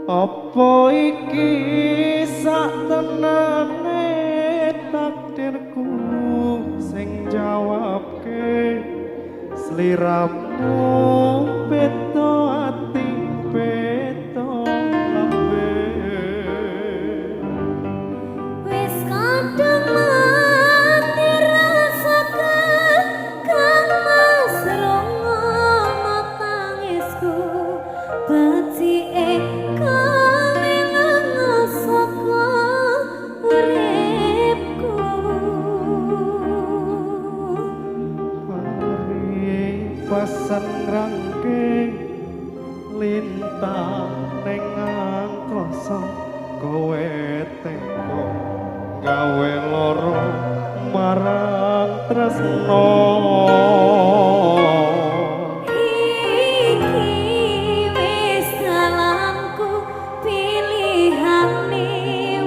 Apa iki sak tenane takdirku sing jawabke sliramu beda ati beda lambe wis kadung mati rasakan kang masrongo tangisku becike pasan rangke lintang ning angkasa kowe teko gawe loro marang tresno iki wis dalamku pilihane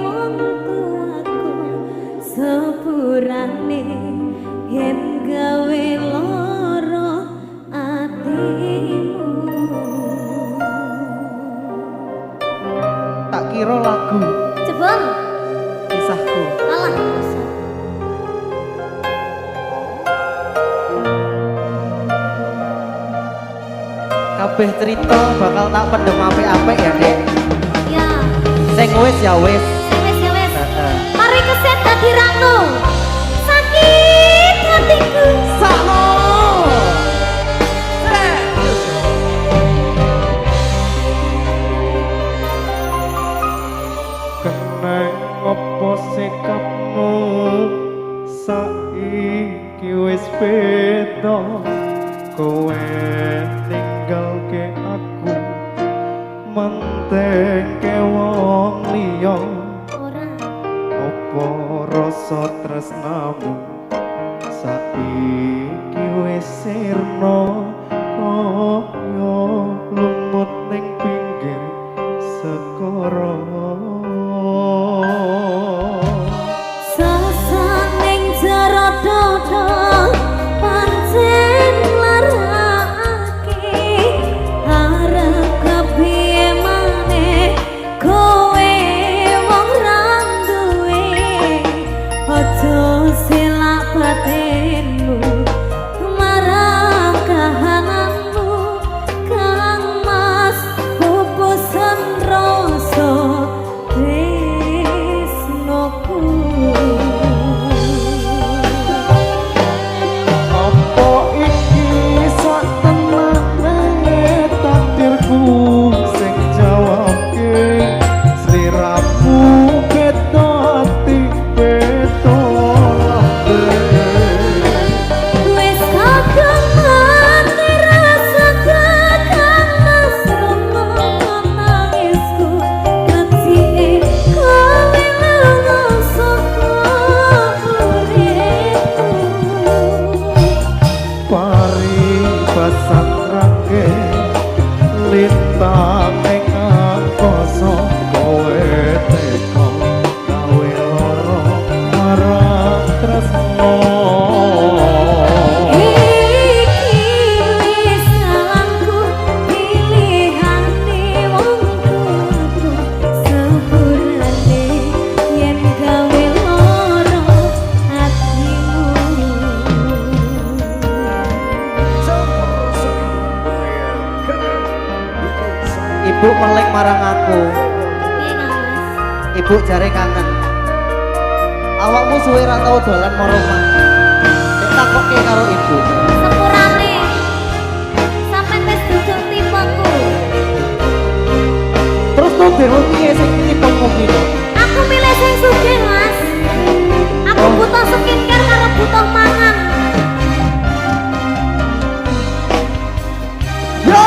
wong tuaku sepurane yen gawe tak kira lagu jebol kisahku alah kabeh cerita bakal tak pendem apik-apik ya Dek ya sing wis ya wis mari keset dadi rangno sakit hatiku sakno opo sikapmu saiki wis beda kowe ninggalke aku mentengke wong liya ora opo rasa tresnamu saiki wis sirna kaya lumut ning pinggir segara lintang ning angkasa kowe teko gawe loro marang tresno iki wis salahku pilihane wong tuaku sepurane yen gawe loro atimu Ibu melek marang aku. Ibu jare kangen. Awakmu suwe ra tau dolan marang omah. Nek takokke karo ibu. sepurane sampe wis duduk tipeku Terus tuh dhewe piye sing tipemu iki? aku milih sing sugih Mas aku butuh skincare karo butuh mangan Yo!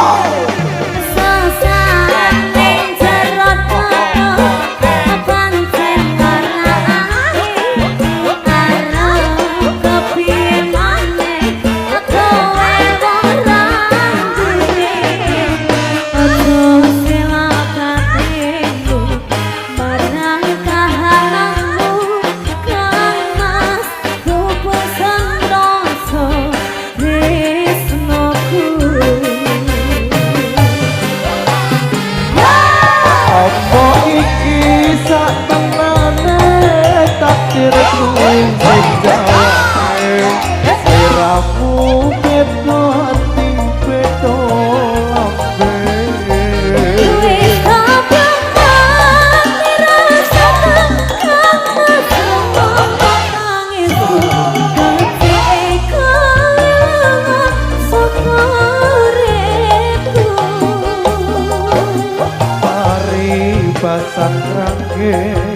sang rangge